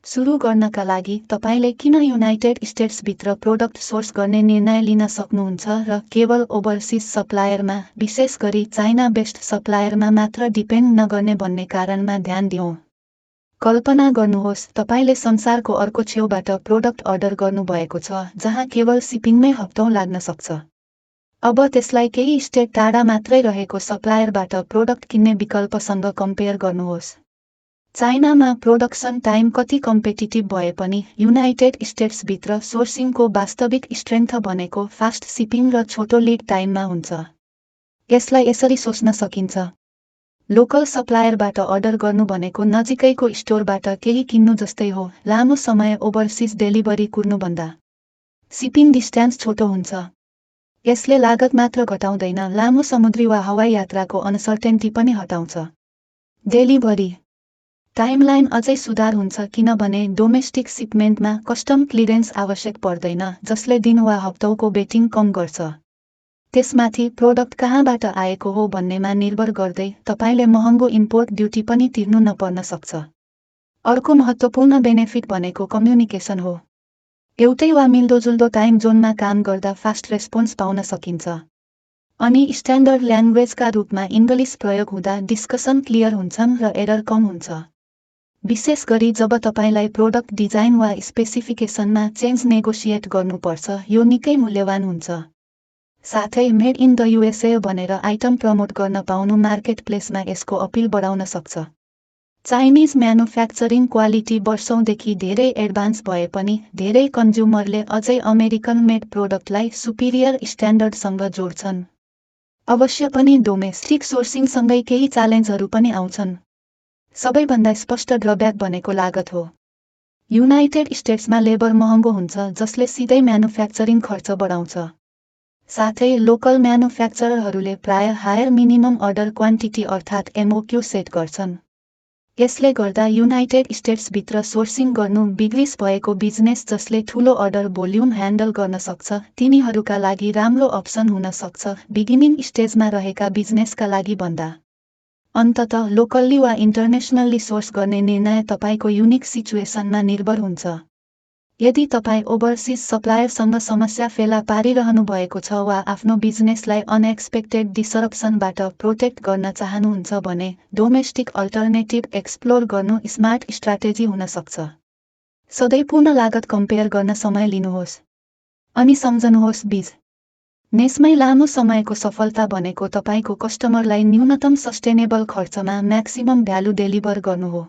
सुरु गर्नका लागि तपाईले किन युनाइटेड स्टेट्सभित्र प्रोडक्ट सोर्स गर्ने निर्णय लिन सक्नुहुन्छ र केवल ओभरसिज सप्लायरमा, विशेष गरी चाइना बेस्ड सप्लायरमा मात्र डिपेन्ड नगर्ने भन्ने कारणमा ध्यान दिउँ। कल्पना गर्नुहोस् तपाईले संसारको अर्को छेउबाट प्रोडक्ट अर्डर गर्नुभएको छ जहाँ केवल सिपिङमै हप्तौं लाग्न सक्छ। अब त्यसलाई केही स्टेट टाढा मात्रै रहेको सप्लायरबाट प्रोडक्ट किन्ने विकल्पसँग कम्पेयर गर्नुहोस्। चाइनामा प्रोडक्सन टाइम कति कम्पिटिटिभ भए पनि युनाइटेड स्टेट्सभित्र सोर्सिङको वास्तविक स्ट्रेन्थ भनेको फास्ट सिपिङ र छोटो लिड टाइममा हुन्छ। यसलाई यसरी सोच्न सकिन्छ। लोकल सप्लायरबाट अर्डर गर्नु भनेको नजिकैको स्टोरबाट केही किन्नु जस्तै हो, लामो समय ओभरसिज डेलिभरी कुर्नुभन्दा। सिपिङ डिस्टेन्स छोटो हुन्छ। यसले लागत मात्र घटाउँदैन, लामो समुद्री वा हवाई यात्राको अनसर्टेन्टी पनि हटाउँछ। डेलिभरी टाइमलाइन अझै सुधार हुन्छ किनभने डोमेस्टिक सिपमेन्टमा कस्टम क्लियरेन्स आवश्यक पर्दैन, जसले दिन वा हप्तौको वेटिङ कम गर्छ। त्यसमाथि प्रोडक्ट कहाँबाट आएको हो भन्नेमा निर्भर गर्दै तपाईले महँगो इम्पोर्ट ड्युटी पनि तिर्नु नपर्न सक्छ। अर्को महत्त्वपूर्ण बेनिफिट भनेको कम्युनिकेसन हो। एउटै वा मिल्दोजुल्दो टाइम जोनमा काम गर्दा फास्ट रेस्पोन्स पाउन सकिन्छ। अनि स्ट्यान्डर्ड ल्याङ्ग्वेजका रूपमा इङ्ग्लिस प्रयोग हुँदा डिस्कसन क्लियर हुन्छन् र एरर कम हुन्छ। विशेष गरी जब तपाईलाई प्रोडक्ट डिजाइन वा स्पेसिफिकेसनमा चेन्ज नेगोसिएट गर्नुपर्छ, यो निकै मूल्यवान हुन्छ। साथै मेड इन द युएसए भनेर आइटम प्रमोट गर्न पाउनु मार्केटप्लेसमा यसको अपिल बढाउन सक्छ। चाइनिज म्यानुफ्याक्चरिङ क्वालिटी वर्षौंदेखि धेरै एडभान्स भए पनि धेरै कन्ज्युमरले अझै अमेरिकन मेड प्रोडक्टलाई सुपिरियर स्ट्यान्डर्डसँग जोड्छन्। अवश्य पनि डोमेस्टिक सोर्सिङसँगै केही च्यालेन्जहरू पनि आउँछन्। सबैभन्दा स्पष्ट ड्रब्याक भनेको लागत हो। युनाइटेड स्टेट्समा लेबर महँगो हुन्छ जसले सिधै म्यानुफ्याक्चरिङ खर्च बढाउँछ। साथै लोकल म्यानुफ्याक्चररहरूले प्राय हायर मिनिमम अर्डर क्वान्टिटी अर्थात् MOQ सेट गर्छन्। यसले गर्दा युनाइटेड स्टेट्सभित्र सोर्सिङ गर्नु बिग्रिस भएको बिजनेस जसले ठूलो अर्डर भोल्युम ह्यान्डल गर्न सक्छ तिनीहरूका लागि राम्रो अप्सन हुन सक्छ बिगिनिङ स्टेजमा रहेका बिजनेसका लागि भन्दा। अन्ततः लोकल्ली वा इन्टरनेसनल्ली सोर्स गर्ने निर्णय तपाईको युनिक सिचुएसनमा निर्भर हुन्छ। यदि तपाई ओभरसिज सप्लायरसँग समस्या फेला पारिरहनु भएको छ वा आफ्नो बिजनेसलाई अनएक्सपेक्टेड डिसरप्सनबाट प्रोटेक्ट गर्न चाहनुहुन्छ भने डोमेस्टिक अल्टरनेटिभ एक्सप्लोर गर्नु स्मार्ट स्ट्राटेजी हुन सक्छ। सधैँ पूर्ण लागत कम्पेयर गर्न समय लिनुहोस्। अनि सम्झनुहोस् बिजनेसमै लामो समयको सफलता भनेको तपाईको कस्टमरलाई न्यूनतम सस्टेनेबल खर्चमा म्याक्सिमम भ्यालु डेलिभर गर्नु हो।